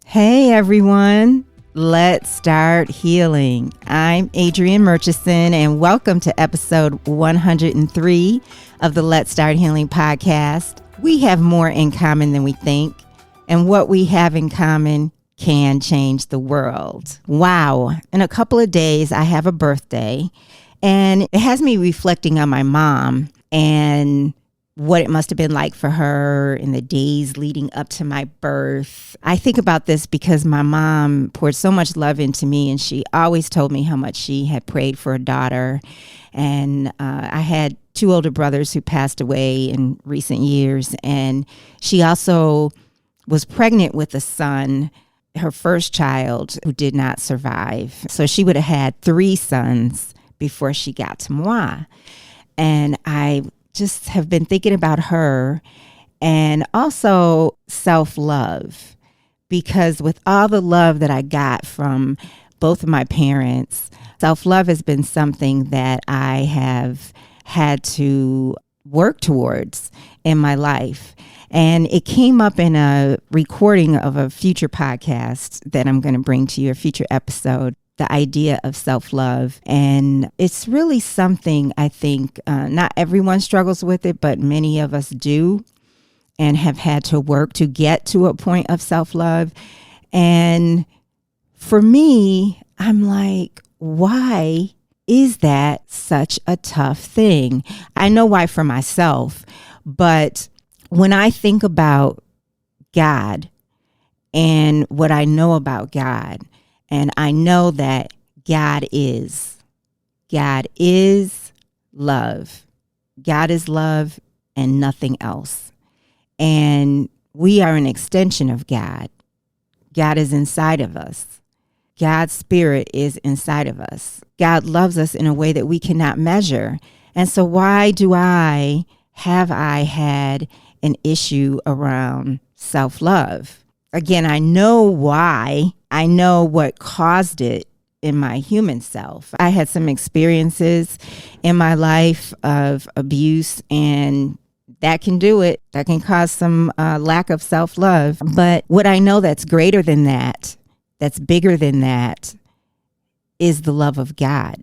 Hey everyone, let's start healing. I'm Adrianne Murchison and welcome to episode 103 of the Let's Start Healing podcast. We have more in common than we think, and what we have in common can change the world. Wow, in a couple of days I have a birthday, and it has me reflecting on my mom and what it must have been like for her in the days leading up to my birth. I think about this because my mom poured so much love into me, and she always told me how much she had prayed for a daughter. And I had two older brothers who passed away in recent years, and she also was pregnant with a son, her first child, who did not survive. So she would have had three sons before she got to moi. And I just have been thinking about her and also self-love, because with all the love that I got from both of my parents, self-love has been something that I have had to work towards in my life. And it came up in a recording of a future podcast that I'm going to bring to you, a future episode, the idea of self-love. And it's really something I think not everyone struggles with it, but many of us do and have had to work to get to a point of self-love. And for me, I'm like, why is that such a tough thing? I know why for myself, but when I think about God and what I know about God, and I know that God is love. God is love and nothing else. And we are an extension of God. God is inside of us. God's spirit is inside of us. God loves us in a way that we cannot measure. And so why have I had an issue around self-love? Again, I know why. I know what caused it in my human self. I had some experiences in my life of abuse, and that can do it. That can cause some lack of self-love. But what I know that's greater than that, that's bigger than that, is the love of God.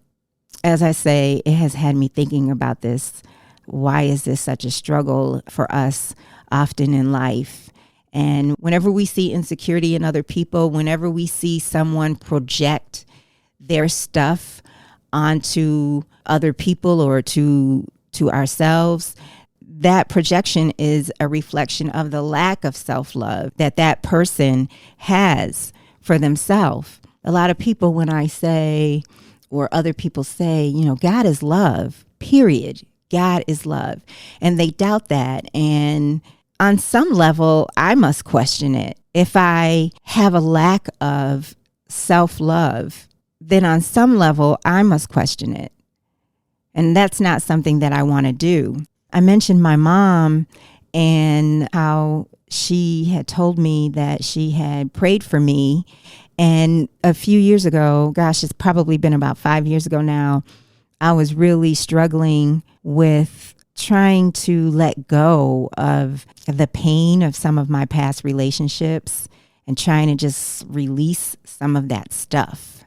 As I say, it has had me thinking about this. Why is this such a struggle for us often in life? And whenever we see insecurity in other people, whenever we see someone project their stuff onto other people or to ourselves, that projection is a reflection of the lack of self-love that person has for themselves. A lot of people, when I say, or other people say, God is love, period. God is love. And they doubt that. And on some level, I must question it. If I have a lack of self-love, then on some level, I must question it. And that's not something that I want to do. I mentioned my mom and how she had told me that she had prayed for me. And a few years ago, gosh, it's probably been about 5 years ago now, I was really struggling with trying to let go of the pain of some of my past relationships and trying to just release some of that stuff.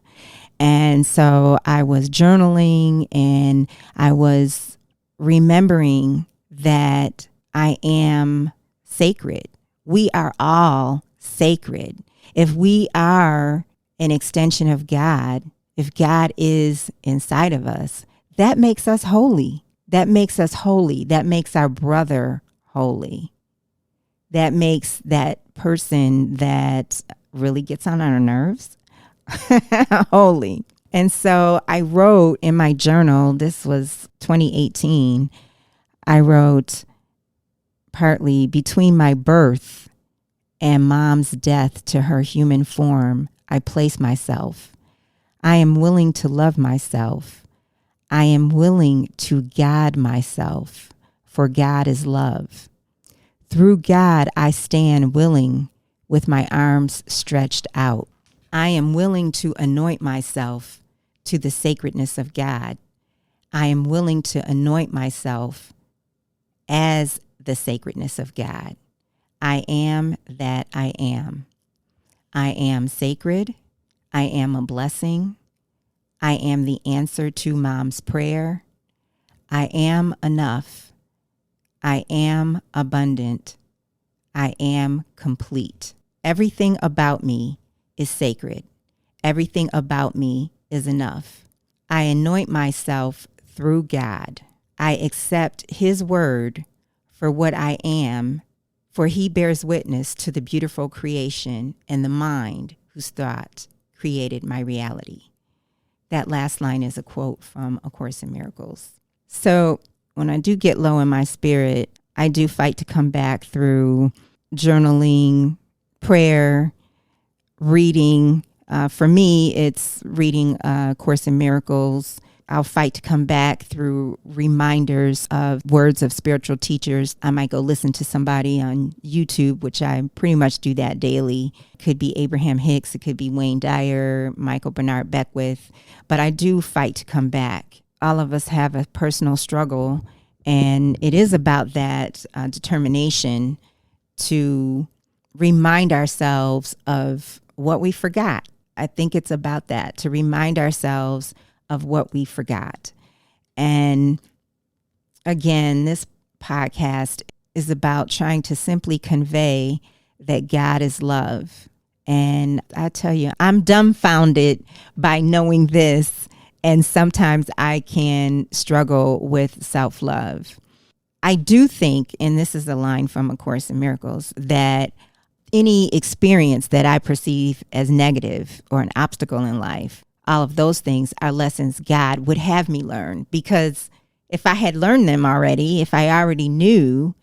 And so I was journaling and I was remembering that I am sacred. We are all sacred. If we are an extension of God, if God is inside of us, that makes us holy. That makes us holy. That makes our brother holy. That makes that person that really gets on our nerves holy. And so I wrote in my journal, this was 2018, I wrote partly, between my birth and mom's death to her human form, I place myself. I am willing to love myself. I am willing to God myself, for God is love. Through God, I stand willing with my arms stretched out. I am willing to anoint myself to the sacredness of God. I am willing to anoint myself as the sacredness of God. I am that I am. I am sacred. I am a blessing. I am the answer to mom's prayer. I am enough. I am abundant. I am complete. Everything about me is sacred. Everything about me is enough. I anoint myself through God. I accept His word for what I am, for He bears witness to the beautiful creation and the mind whose thought created my reality. That last line is a quote from A Course in Miracles. So when I do get low in my spirit, I do fight to come back through journaling, prayer, reading. For me, it's reading Course in Miracles. I'll fight to come back through reminders of words of spiritual teachers. I might go listen to somebody on YouTube, which I pretty much do that daily. It could be Abraham Hicks, it could be Wayne Dyer, Michael Bernard Beckwith, but I do fight to come back. All of us have a personal struggle, and it is about that determination to remind ourselves of what we forgot. I think it's about that, to remind ourselves of what we forgot. And again, this podcast is about trying to simply convey that God is love. And I tell you, I'm dumbfounded by knowing this. And sometimes I can struggle with self-love. I do think, and this is a line from A Course in Miracles, that any experience that I perceive as negative or an obstacle in life, all of those things are lessons God would have me learn. Because if I had learned them already, if I already knew,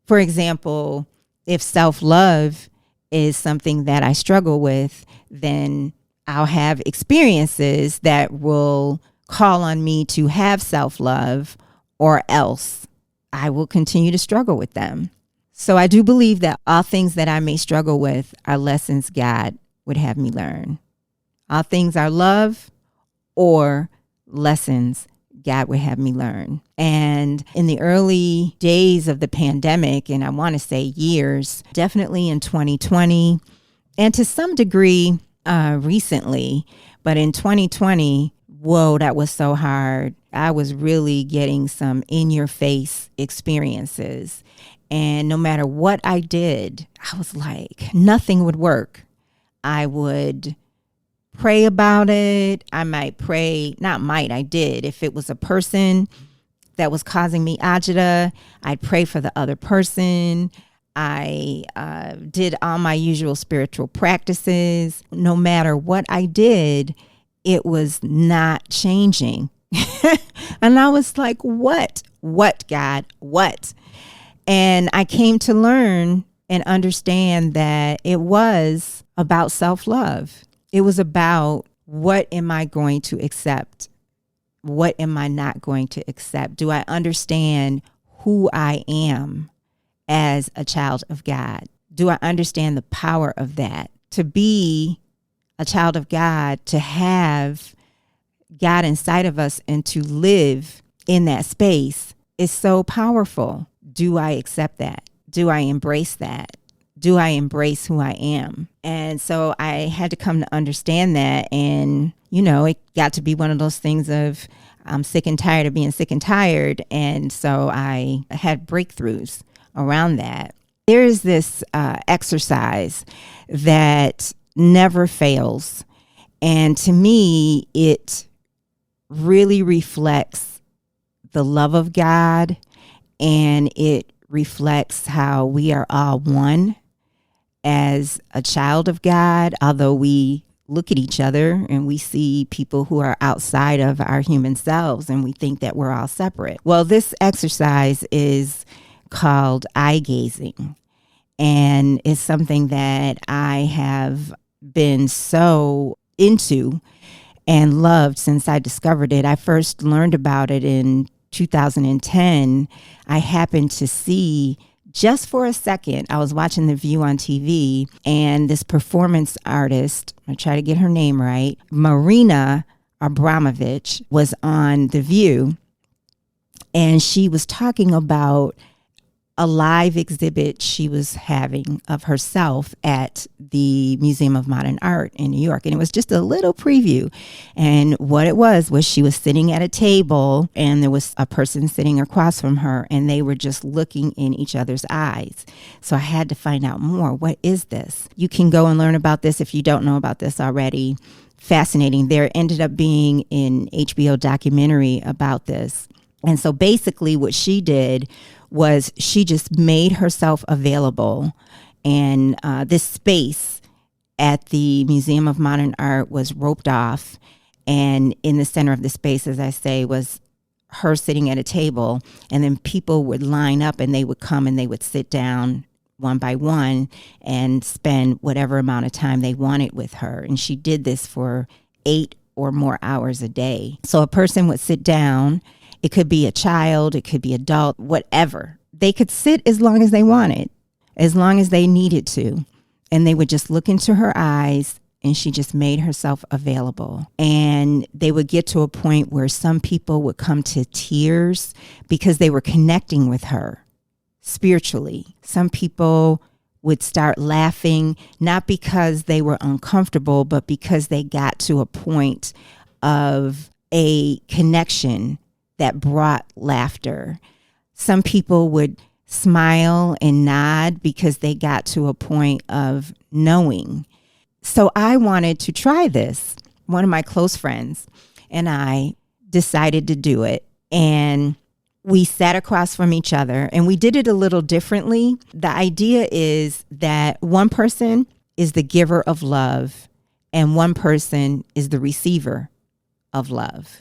for example, if self-love is something that I struggle with, then I'll have experiences that will call on me to have self-love, or else I will continue to struggle with them. So I do believe that all things that I may struggle with are lessons God would have me learn. All things are love or lessons God would have me learn. And in the early days of the pandemic, and I want to say years, definitely in 2020, and to some degree recently, but in 2020, whoa, that was so hard. I was really getting some in-your-face experiences. And no matter what I did, I was like, nothing would work. I would pray about it. I might pray, I did. If it was a person that was causing me agita, I'd pray for the other person. I did all my usual spiritual practices. No matter what I did, it was not changing. And I was like, what? What, God? What? And I came to learn and understand that it was about self-love. It was about, what am I going to accept? What am I not going to accept? Do I understand who I am as a child of God? Do I understand the power of that? To be a child of God, to have God inside of us and to live in that space is so powerful. Do I accept that? Do I embrace that? Do I embrace who I am? And so I had to come to understand that. And, it got to be one of those things of, I'm sick and tired of being sick and tired. And so I had breakthroughs around that. There is this exercise that never fails. And to me, it really reflects the love of God, and it reflects how we are all one as a child of God, although we look at each other and we see people who are outside of our human selves and we think that we're all separate. Well, this exercise is called eye gazing, and it's something that I have been so into and loved since I discovered it. I first learned about it in 2010. I happened to see, just for a second, I was watching The View on TV, and this performance artist, I try to get her name right, Marina Abramovich, was on The View, and she was talking about a live exhibit she was having of herself at the Museum of Modern Art in New York. And it was just a little preview. And what it was she was sitting at a table and there was a person sitting across from her and they were just looking in each other's eyes. So I had to find out more. What is this? You can go and learn about this if you don't know about this already. Fascinating. There ended up being an HBO documentary about this. And so basically what she did was she just made herself available. And this space at the Museum of Modern Art was roped off. And in the center of the space, as I say, was her sitting at a table. And then people would line up and they would come and they would sit down one by one and spend whatever amount of time they wanted with her. And she did this for 8 or more hours a day. So a person would sit down. It could be a child, it could be adult, whatever. They could sit as long as they wanted, as long as they needed to. And they would just look into her eyes and she just made herself available. And they would get to a point where some people would come to tears because they were connecting with her spiritually. Some people would start laughing, not because they were uncomfortable, but because they got to a point of a connection that brought laughter. Some people would smile and nod because they got to a point of knowing. So I wanted to try this. One of my close friends and I decided to do it. And we sat across from each other and we did it a little differently. The idea is that one person is the giver of love and one person is the receiver of love.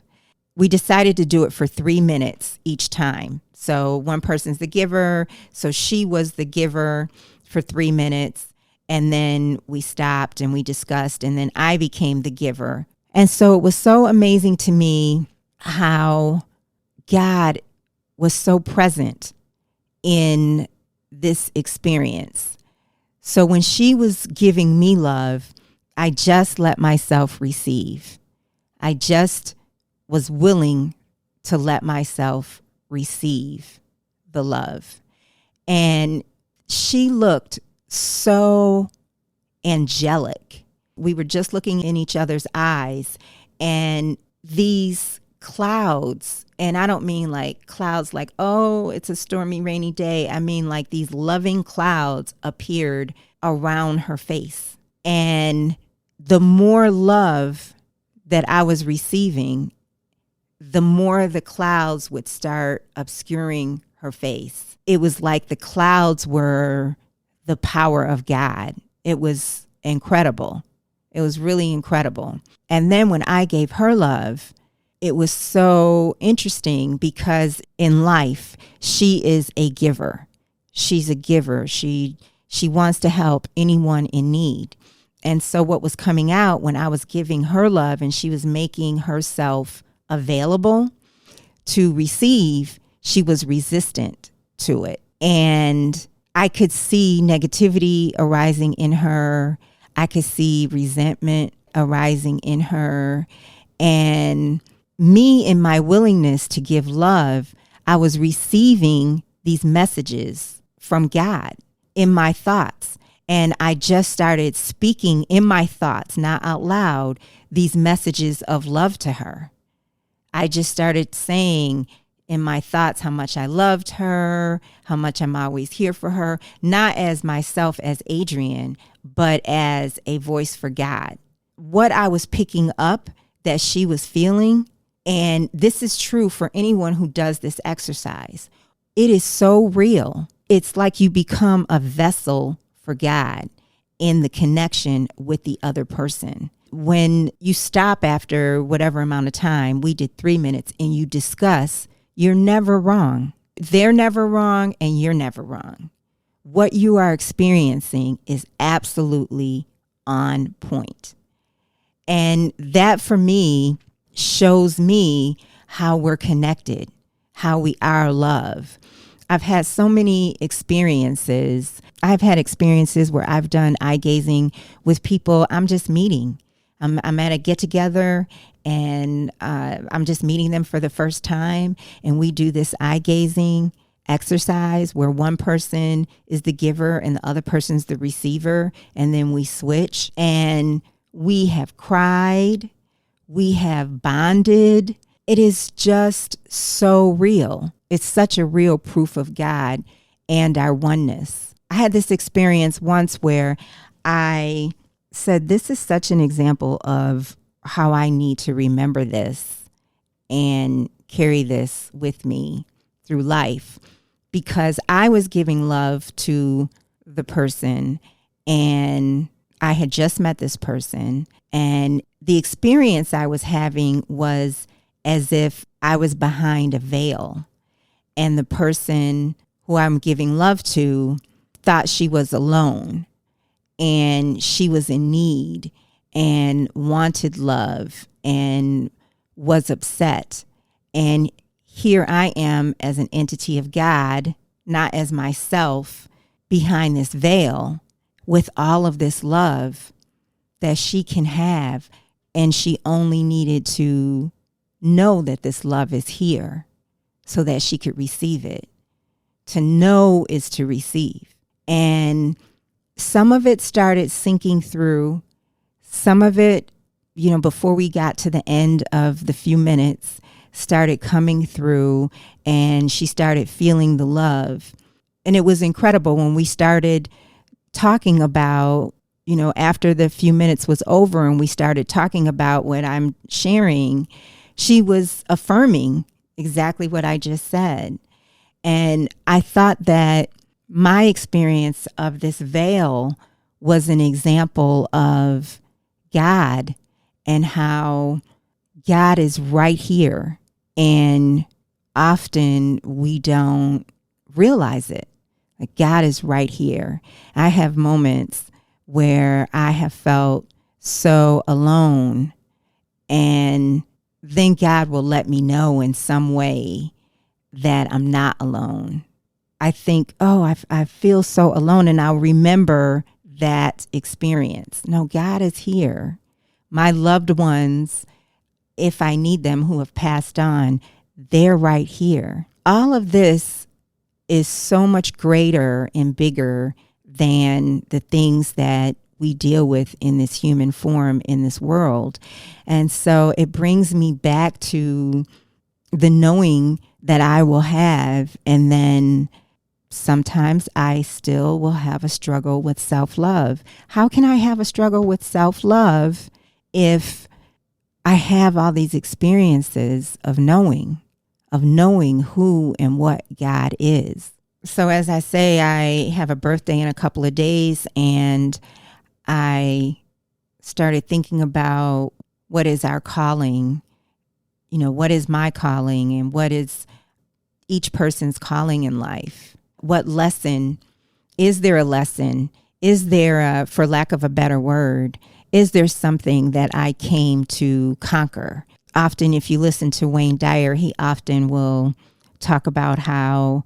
We decided to do it for 3 minutes each time. So one person's the giver. So she was the giver for 3 minutes. And then we stopped and we discussed. And then I became the giver. And so it was so amazing to me how God was so present in this experience. So when she was giving me love, I just let myself receive. I just was willing to let myself receive the love. And she looked so angelic. We were just looking in each other's eyes and these clouds, and I don't mean like clouds like, oh, it's a stormy, rainy day. I mean like these loving clouds appeared around her face. And the more love that I was receiving, the more the clouds would start obscuring her face. It was like the clouds were the power of God. It was incredible. It was really incredible. And then when I gave her love, it was so interesting because in life, she is a giver. She's a giver. She wants to help anyone in need. And so what was coming out when I was giving her love and she was making herself available to receive, she was resistant to it. And I could see negativity arising in her. I could see resentment arising in her. And me, in my willingness to give love, I was receiving these messages from God in my thoughts. And I just started speaking in my thoughts, not out loud, these messages of love to her. I just started saying in my thoughts how much I loved her, how much I'm always here for her, not as myself as Adrianne, but as a voice for God. What I was picking up that she was feeling, and this is true for anyone who does this exercise, it is so real. It's like you become a vessel for God in the connection with the other person. When you stop after whatever amount of time, we did 3 minutes, and you discuss, you're never wrong. They're never wrong, and you're never wrong. What you are experiencing is absolutely on point. And that for me shows me how we're connected, how we are love. I've had so many experiences. I've had experiences where I've done eye gazing with people I'm just meeting. I'm at a get together and I'm just meeting them for the first time. And we do this eye gazing exercise where one person is the giver and the other person's the receiver, and then we switch. And we have cried. We have bonded. It is just so real. It's such a real proof of God and our oneness. I had this experience once where I said, this is such an example of how I need to remember this and carry this with me through life, because I was giving love to the person and I had just met this person, and the experience I was having was as if I was behind a veil, and the person who I'm giving love to thought she was alone and she was in need and wanted love and was upset. And here I am as an entity of God, not as myself, behind this veil with all of this love that she can have. And she only needed to know that this love is here so that she could receive it. To know is to receive. And some of it started sinking through. Some of it, before we got to the end of the few minutes, started coming through, and she started feeling the love. And it was incredible when we started talking about, after the few minutes was over and we started talking about what I'm sharing, she was affirming exactly what I just said. And I thought that my experience of this veil was an example of God and how God is right here. And often we don't realize it. Like, God is right here. I have moments where I have felt so alone, and then God will let me know in some way that I'm not alone. I think, I feel so alone, and I'll remember that experience. No, God is here. My loved ones, if I need them, who have passed on, they're right here. All of this is so much greater and bigger than the things that we deal with in this human form in this world. And so it brings me back to the knowing that I will have, and then sometimes I still will have a struggle with self-love. How can I have a struggle with self-love if I have all these experiences of knowing who and what God is? So as I say, I have a birthday in a couple of days, and I started thinking about what is our calling, what is my calling, and what is each person's calling in life. What lesson? Is there a lesson? Is there, for lack of a better word, is there something that I came to conquer? Often, if you listen to Wayne Dyer, he often will talk about how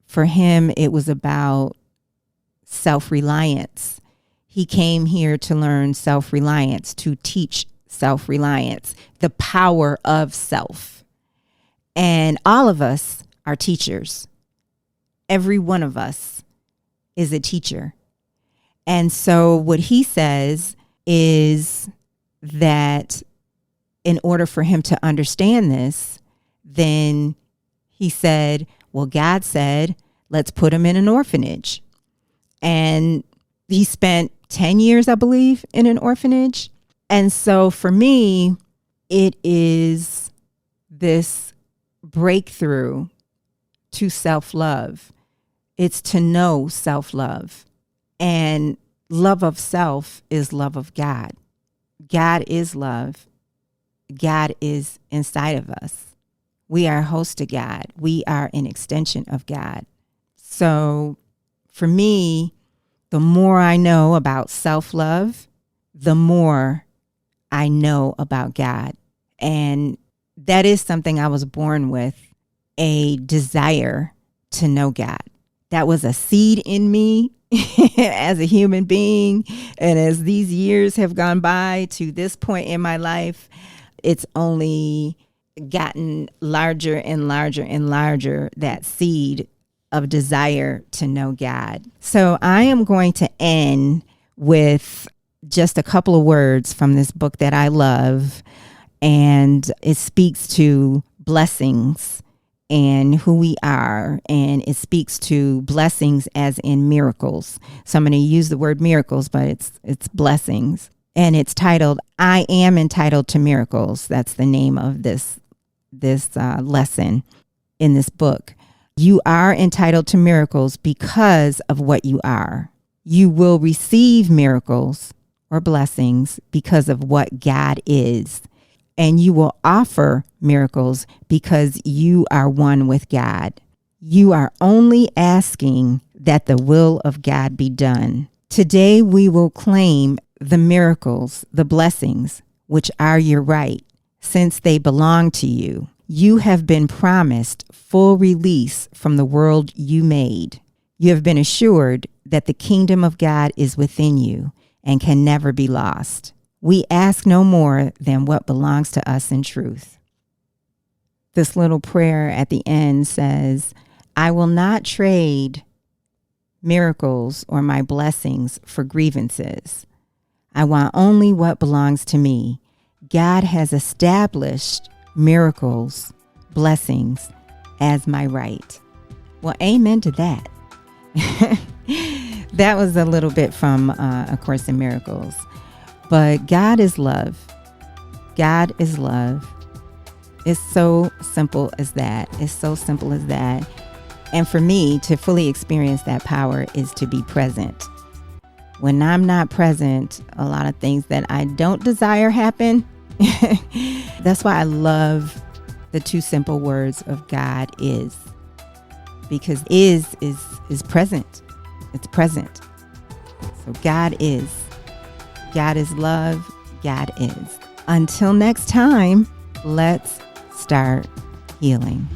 for him it was about self-reliance. He came here to learn self-reliance, to teach self-reliance, the power of self. And all of us are teachers. Every one of us is a teacher. And so what he says is that in order for him to understand this, then he said, well, God said, let's put him in an orphanage. And he spent 10 years, I believe, in an orphanage. And so for me, it is this breakthrough to self-love. It's to know self-love. And love of self is love of God. God is love. God is inside of us. We are a host to God. We are an extension of God. So for me, the more I know about self-love, the more I know about God. And that is something I was born with, a desire to know God. That was a seed in me as a human being. And as these years have gone by to this point in my life, it's only gotten larger and larger and larger, that seed of desire to know God. So I am going to end with just a couple of words from this book that I love, and it speaks to blessings and who we are, and it speaks to blessings as in miracles. So I'm going to use the word miracles, but it's blessings. And it's titled, I Am Entitled to Miracles. That's the name of this lesson in this book. You are entitled to miracles because of what you are. You will receive miracles or blessings because of what God is. And you will offer miracles because you are one with God. You are only asking that the will of God be done. Today we will claim the miracles, the blessings, which are your right, since they belong to you. You have been promised full release from the world you made. You have been assured that the kingdom of God is within you and can never be lost. We ask no more than what belongs to us in truth. This little prayer at the end says, I will not trade miracles or my blessings for grievances. I want only what belongs to me. God has established miracles, blessings as my right. Well, amen to that. That was a little bit from A Course in Miracles. But God is love. God is love. It's so simple as that. It's so simple as that. And for me, to fully experience that power is to be present. When I'm not present, a lot of things that I don't desire happen. That's why I love the two simple words of God is. Because is present. It's present. So God is. God is love. God is. Until next time, let's start healing.